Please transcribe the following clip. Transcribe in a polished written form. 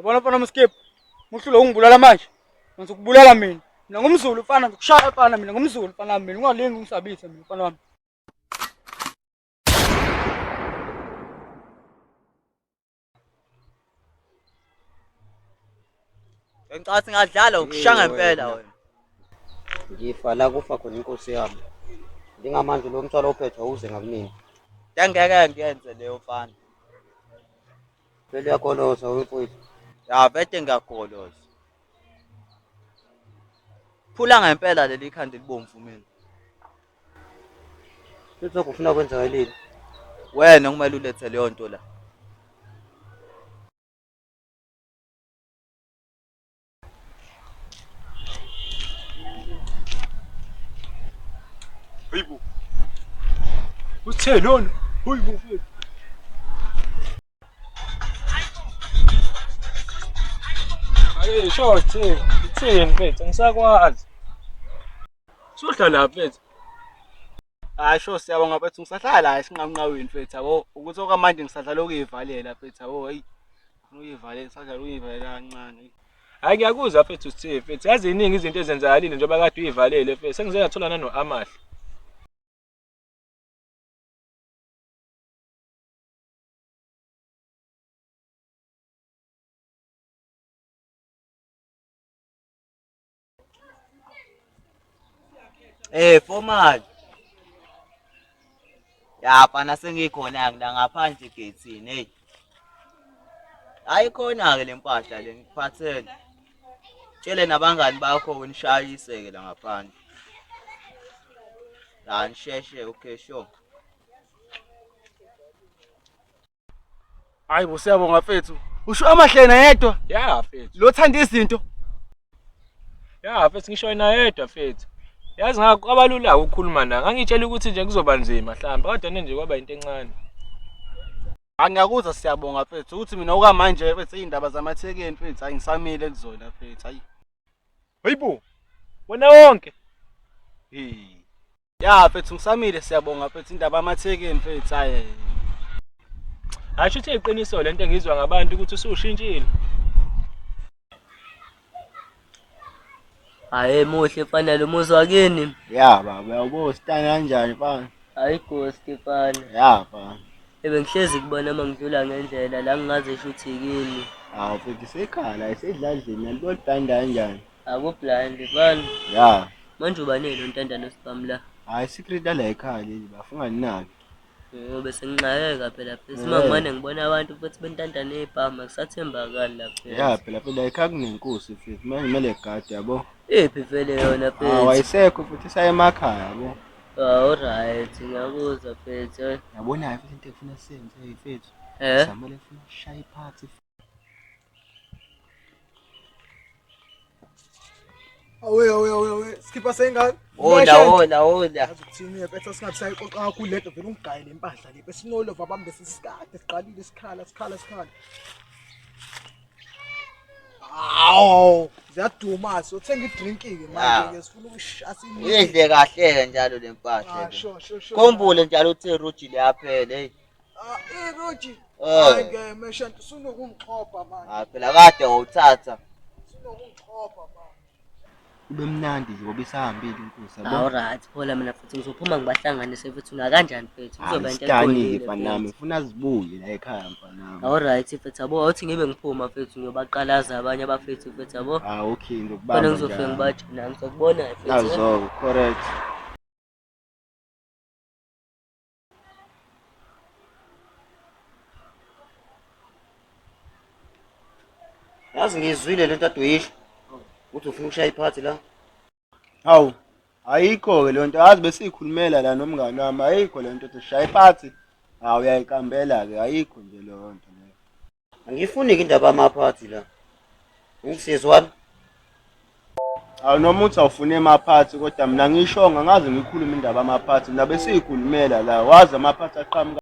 Yabona mfana Skip, muhlule ungibulala manje. Ngizokubulala mina. Mina ngumZulu mfana, ngikushaya mfana mina ngumZulu mfana mina. Ungalingi ungisabise mina mfana wami. Ngicathi ngadlala ukushanga impela wena. Ngifa la kufa khona inkosi yami. Njengamanje lo mthwalo ophethe awuze ngakunini. Ngeke ngiyenze leyo mfana. Vele yakoloza wemfowethu. Ya vete ngiyagoloza. Phula ngempela leli khandi libomvu mina. Futhi ufuna kwenza yini? Wena kumele ulethe leyo nto la. Hayibo. Usithe lona. Hayibo mfethu. Hayi short, uthini mfethu? Ngisakwazi. Sohlala mfethu. Hayi sho siyabonga mfethu ngisahlala la esinqanqaweni mfethu yabo ukuthi okwamanje ngisadlala ukuyivalela mfethu yabo hayi. Ufuna uyivalela ngisadlala uyivalela kancane. Hayi ngiyakuzwa mfethu usithe mfethu. Yazi iningi izinto ezenzakalile njengoba kade uyivalele mfethu. Sengize ngathola nano amahla. Formal. Ya mfana sengikhona la ngaphandle egate hey. Ayikhona ke lempahla le ngiphathele. Tshele nabangani bakho unishayise ke la ngaphandle. La nisheshe okay sure. Hayibo siyabonga mfethu. Usho amahlena yedwa? Ya mfethu. Lo thanda izinto. Ya mfethu ngisho yena yedwa mfethu. Yazi ngabalula ukukhuluma na. Ngangitshela ukuthi nje kuzoba nzima mhlawumbe kodwa nje kwaba into encane. Angiyakuzwa siyabonga mfethu ukuthi mina okwamanje mfethu izindaba zamathekeni mfethu ayingisamile kuzona mfethu hayi. Hayibo. Wena wonke. Ya mfethu ngisamile siyabonga mfethu indaba yamathekeni mfethu hayi. Asho ukuthi iqiniso lento engizwa ngabantu ukuthi usushintshile. Hayi muhle fanele umuzwa kini. Ya baba uyabo sitana kanjani mfana? Hayi ghost fana. Ya mfana. Bengihlezi kubona mangidlula ngendlela la ngingaze shuthi kini. Hawu mfethu sekhala esedladleni yalibona banda kanjani? Akublind fana. Ya. Manje uba nini untandane spam la? Hayi secret la ekhaya leli bafunga ninaki. Bese nginqayeka phela phela mangimane ngibona abantu futhi bentandane epama kusathembakala lapha. Ya phela ekhaya kunenkosi mfethu kumele gade yabo. Ephi vele yona phela. Hawu ayisekho futhi isaye emakhaya yabo. Alright ngiyakuzwa phela. Yabona futhi into efuna senze mfethu. Samele ufuna shaya iphathi. Awe Skipper sengane. Hola. Akuthini phela singathi sayiqoqa kakhulu ledo vele ungigaye lempahla le. Bese sinolova bambe sisikade siqalile isikhala. Awu, ziyaduma so thenga idrink ke manje ke sifuna ukushasa Idle kahle njalo lempahla. Sure. Khombule njalo uthi Roji liyaphela hey. Roji. Hayi ke mesha usunokungixhopha manje. Phela kade wawuthatha. Usunokungixhopha manje. Kube mnandi nje ngoba isahambile inkosi yabo. Alright phola mina futhi ngizophuma ngibahlanganise futhi una kanjani mfethu kuzoba into eqolile mfana nami ufuna zibuye la ekhaya mfana nami. Alright mfethu yabo awuthi ngibe ngiphuma mfethu ngiyobaqalaza abanye abafethu mfethu yabo. Okay ngokubamba. Khona ngizofika ngibathi nami ngizokubona mfethu. Azo correct. Yazi ngizwile lento adoyisho. Uthi ufuna ukushaya iphathi la? Hawu, ayikho ke lento yazi besikhulumela la nomngane wami ayikho lento ethi shaya iphathi. Hawu uyayikambela ke ayikho nje leyo nto leyo. Angifuni ke indaba yamaphathi la. Ungisizwana? Hawu noma uthi awufune amaphathi kodwa mina ngisho ngaze ngikhuluma indaba yamaphathi nabe sikhulumela la wazi amaphathi aqhamuka